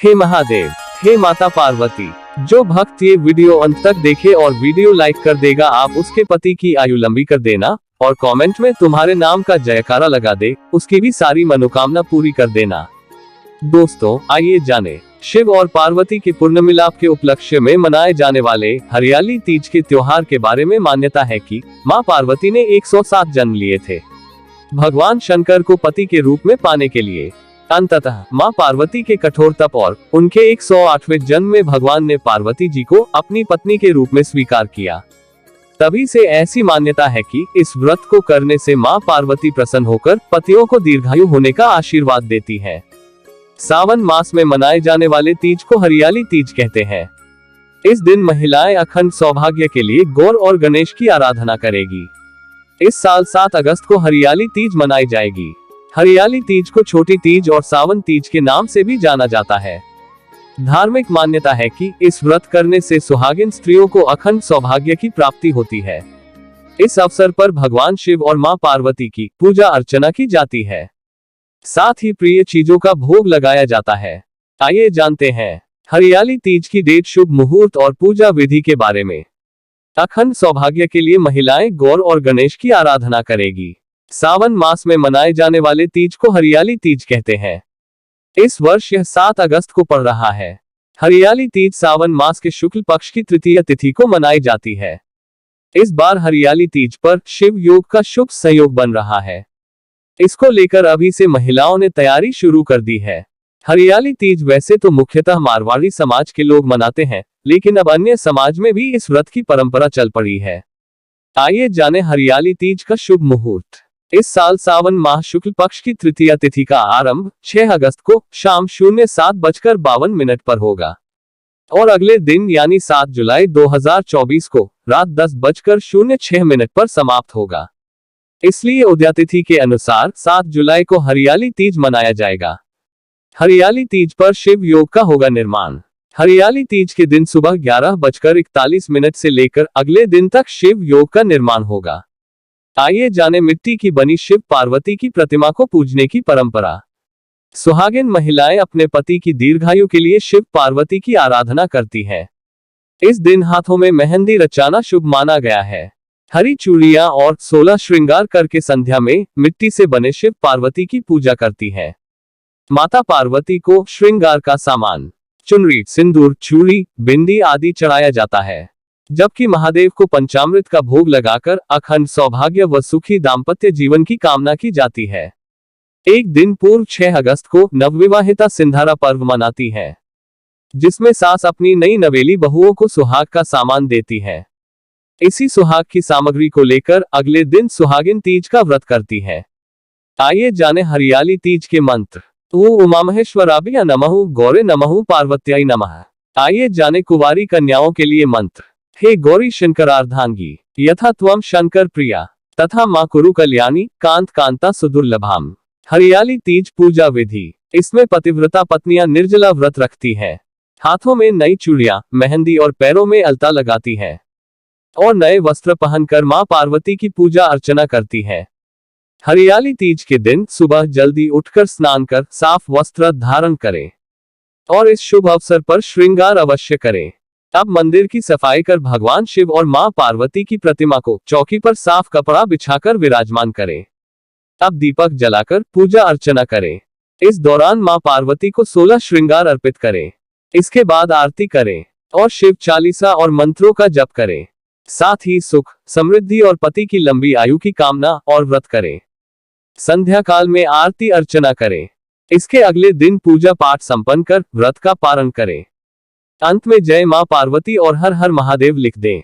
हे महादेव, हे माता पार्वती, जो भक्त ये वीडियो अंत तक देखे और वीडियो लाइक कर देगा, आप उसके पति की आयु लंबी कर देना और कमेंट में तुम्हारे नाम का जयकारा लगा दे, उसकी भी सारी मनोकामना पूरी कर देना। दोस्तों, आइए जाने शिव और पार्वती के पूर्ण मिलाप के उपलक्ष्य में मनाए जाने वाले हरियाली तीज के त्योहार के बारे में। मान्यता है कि मां पार्वती ने 107 जन्म लिए थे भगवान शंकर को पति के रूप में पाने के लिए। अंततः मां पार्वती के कठोर तप और उनके 108वें जन्म में भगवान ने पार्वती जी को अपनी पत्नी के रूप में स्वीकार किया। तभी से ऐसी मान्यता है कि इस व्रत को करने से मां पार्वती प्रसन्न होकर पतियों को दीर्घायु होने का आशीर्वाद देती है। सावन मास में मनाए जाने वाले तीज को हरियाली तीज कहते हैं। इस दिन महिलाएं अखंड सौभाग्य के लिए गौर और गणेश की आराधना करेगी। इस साल 7 अगस्त को हरियाली तीज मनाई जाएगी। हरियाली तीज को छोटी तीज और सावन तीज के नाम से भी जाना जाता है। धार्मिक मान्यता है कि इस व्रत करने से सुहागिन स्त्रियों को अखंड सौभाग्य की प्राप्ति होती है। इस अवसर पर भगवान शिव और मां पार्वती की पूजा अर्चना की जाती है। साथ ही प्रिय चीजों का भोग लगाया जाता है। आइए जानते हैं हरियाली तीज की डेट, शुभ मुहूर्त और पूजा विधि के बारे में। अखंड सौभाग्य के लिए महिलाएं गौर और गणेश की आराधना करेगी। सावन मास में मनाए जाने वाले तीज को हरियाली तीज कहते हैं। इस वर्ष यह 7 अगस्त को पड़ रहा है। हरियाली तीज सावन मास के शुक्ल पक्ष की तृतीय तिथि को मनाई जाती है। इस बार हरियाली तीज पर शिव योग का शुभ संयोग बन रहा है। इसको लेकर अभी से महिलाओं ने तैयारी शुरू कर दी है। हरियाली तीज वैसे तो मुख्यतः मारवाड़ी समाज के लोग मनाते हैं, लेकिन अब अन्य समाज में भी इस व्रत की परंपरा चल पड़ी है। आइए जाने हरियाली तीज का शुभ मुहूर्त। इस साल सावन माह शुक्ल पक्ष की तृतीय तिथि का आरंभ 6 अगस्त को शाम 07:52 पर होगा और अगले दिन यानी 7 जुलाई 2024 को रात 10:06 पर समाप्त होगा। इसलिए उदयातिथि के अनुसार 7 जुलाई को हरियाली तीज मनाया जाएगा। हरियाली तीज पर शिव योग का होगा निर्माण। हरियाली तीज के दिन सुबह 11:41 से लेकर अगले दिन तक शिव योग का निर्माण होगा। आइए जाने मिट्टी की बनी शिव पार्वती की प्रतिमा को पूजने की परंपरा। सुहागिन महिलाएं अपने पति की दीर्घायु के लिए शिव पार्वती की आराधना करती हैं। इस दिन हाथों में मेहंदी रचाना शुभ माना गया है। हरी चूड़ियां और 16 श्रृंगार करके संध्या में मिट्टी से बने शिव पार्वती की पूजा करती हैं। माता पार्वती को श्रृंगार का सामान चुनरी, सिंदूर, चूड़ी, बिंदी आदि चढ़ाया जाता है, जबकि महादेव को पंचामृत का भोग लगाकर अखंड सौभाग्य व सुखी दाम्पत्य जीवन की कामना की जाती है। एक दिन पूर्व 6 अगस्त को नवविवाहिता सिंधारा पर्व मनाती है, जिसमें सास अपनी नई नवेली बहुओं को सुहाग का सामान देती है। इसी सुहाग की सामग्री को लेकर अगले दिन सुहागिन तीज का व्रत करती है। आइए जाने हरियाली तीज के मंत्र। ओम उमामहेश्वराभ्य नमः, गौरे नमः, पार्वत्याय नमः। आइए जाने कुंवारी कन्याओं के लिए मंत्र। हे गौरी शंकरार्धांगी, यथा त्वं शंकर प्रिया, तथा मां कुरु कल्याणी, कांत कांता सुदुर्लभाम। हरियाली तीज पूजा विधि। इसमें पतिव्रता पत्नियां निर्जला व्रत रखती हैं, हाथों में नई चूड़ियां, मेहंदी और पैरों में अलता लगाती हैं और नए वस्त्र पहनकर मां पार्वती की पूजा अर्चना करती हैं। हरियाली तीज के दिन सुबह जल्दी उठकर स्नान कर साफ वस्त्र धारण करें और इस शुभ अवसर पर श्रृंगार अवश्य करें। अब मंदिर की सफाई कर भगवान शिव और मां पार्वती की प्रतिमा को चौकी पर साफ कपड़ा बिछाकर विराजमान करें। अब दीपक जलाकर पूजा अर्चना करें। इस दौरान मां पार्वती को 16 श्रृंगार अर्पित करें। इसके बाद आरती करें और शिव चालीसा और मंत्रों का जप करें। साथ ही सुख, समृद्धि और पति की लंबी आयु की कामना और व्रत करें। संध्या काल में आरती अर्चना करें। इसके अगले दिन पूजा पाठ संपन्न कर व्रत का पारण करें। अंत में जय मां पार्वती और हर हर महादेव लिख दें।